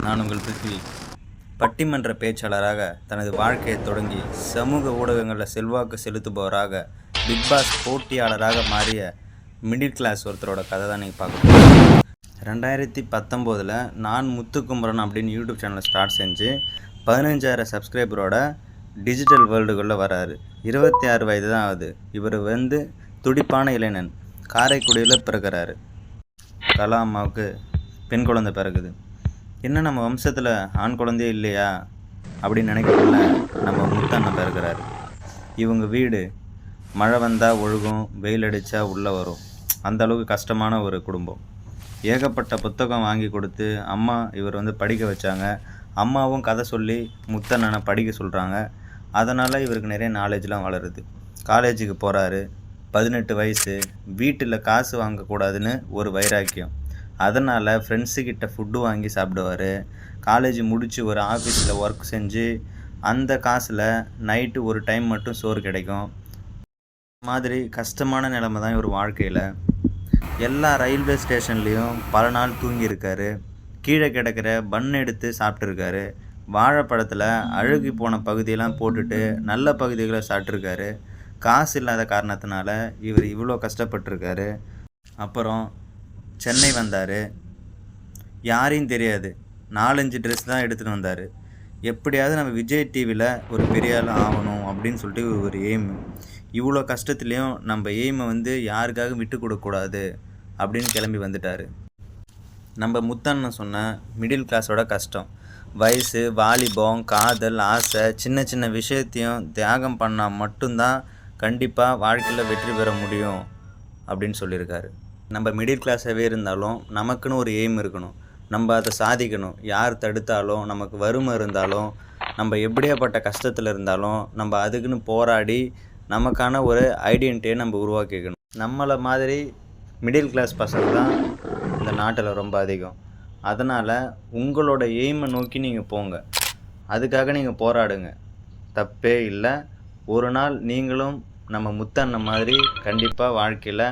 நான் உங்கள் பிருத்திவி. பட்டிமன்ற பேச்சாளராக தனது வாழ்க்கையை தொடங்கி சமூக ஊடகங்களில் செல்வாக்கு செலுத்துபவராக பிக்பாஸ் போட்டியாளராக மாறிய மிடில் கிளாஸ் ஒருத்தரோட கதை தான் நீங்கள் பார்க்கணும். 2019 நான் முத்துக்குமரன் அப்படின்னு யூடியூப் சேனலை ஸ்டார்ட் செஞ்சு 15,000 சப்ஸ்கிரைபரோட டிஜிட்டல் வேர்ல்டுக்குள்ளே வராரு. 26 வயது தான் ஆகுது. இவர் துடிப்பான இளைஞன். காரைக்குடியில் பிறக்கிறாரு. கலா அம்மாவுக்கு பெண் குழந்தை பிறகுது. என்ன நம்ம வம்சத்தில் ஆண் குழந்தையே இல்லையா அப்படின்னு நினைக்கிறதுல நம்ம முத்தண்ணன் பிறக்கிறாரு. இவங்க வீடு மழை வந்தால் ஒழுகும், வெயில் அடித்தா உள்ளே வரும். அந்த அளவுக்கு கஷ்டமான ஒரு குடும்பம். ஏகப்பட்ட புத்தகம் வாங்கி கொடுத்து அம்மா இவர் படிக்க வச்சாங்க. அம்மாவும் கதை சொல்லி முத்தண்ணனை படிக்க சொல்கிறாங்க. அதனால் இவருக்கு நிறைய நாலேஜ்லாம் வளருது. காலேஜுக்கு போகிறாரு. 18 வயசு. வீட்டில் காசு வாங்கக்கூடாதுன்னு ஒரு வைராக்கியம். அதனால் ஃப்ரெண்ட்ஸுக்கிட்ட ஃபுட்டு வாங்கி சாப்பிடுவார். காலேஜ் முடித்து ஒரு ஆஃபீஸில் ஒர்க் செஞ்சு அந்த காசில் நைட்டு ஒரு டைம் மட்டும் சோறு கிடைக்கும். மாதிரி கஷ்டமான நிலைமை தான் இவர் வாழ்க்கையில். எல்லா ரயில்வே ஸ்டேஷன்லேயும் பல நாள் தூங்கியிருக்காரு. கீழே கிடக்கிற பன் எடுத்து சாப்பிட்ருக்காரு. வாழைப்பழத்தில் அழுகி போன பகுதியெல்லாம் போட்டுட்டு நல்ல பகுதிகளை சாப்பிட்ருக்காரு. காசு இல்லாத காரணத்தினால இவர் இவ்வளோ கஷ்டப்பட்டிருக்காரு. அப்புறம் சென்னை வந்தார். யாரையும் தெரியாது. 4-5 ட்ரெஸ் தான் எடுத்துகிட்டு வந்தார். எப்படியாவது நம்ம விஜய் டிவியில் ஒரு பெரிய ஆள் ஆகணும் அப்படின்னு சொல்லிட்டு ஒரு எய்மு. இவ்வளோ கஷ்டத்துலேயும் நம்ம எய்மை யாருக்காக விட்டு கொடுக்கக்கூடாது அப்படின்னு கிளம்பி வந்துட்டார். நம்ம முத்தண்ணன் சொன்ன மிடில் கிளாஸோட கஷ்டம். வயசு, வாலிபம், காதல், ஆசை, சின்ன சின்ன விஷயத்தையும் தியாகம் பண்ணால் மட்டும்தான் கண்டிப்பாக வாழ்க்கையில் வெற்றி பெற முடியும் அப்படின்னு சொல்லியிருக்காரு. நம்ம மிடில் கிளாஸாகவே இருந்தாலும் நமக்குன்னு ஒரு எய்ம் இருக்கணும். நம்ம அதை சாதிக்கணும். யார் தடுத்தாலும், நமக்கு வறுமை இருந்தாலும், நம்ம எப்படியாப்பட்ட கஷ்டத்தில் இருந்தாலும் நம்ம அதுக்குன்னு போராடி நமக்கான ஒரு ஐடென்டிட்டியை நம்ம உருவாக்கிக்கணும். நம்மளை மாதிரி மிடில் கிளாஸ் பசங்க தான் இந்த நாட்டில் ரொம்ப அதிகம். அதனால் உங்களோட எய்மை நோக்கி நீங்கள் போங்க. அதுக்காக நீங்கள் போராடுங்க. தப்பே இல்லை. ஒரு நாள் நீங்களும் நம்ம முத்தண்ணன் மாதிரி கண்டிப்பாக வாழ்க்கையில்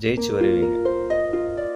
ஜெயிச்சு வருவீங்க.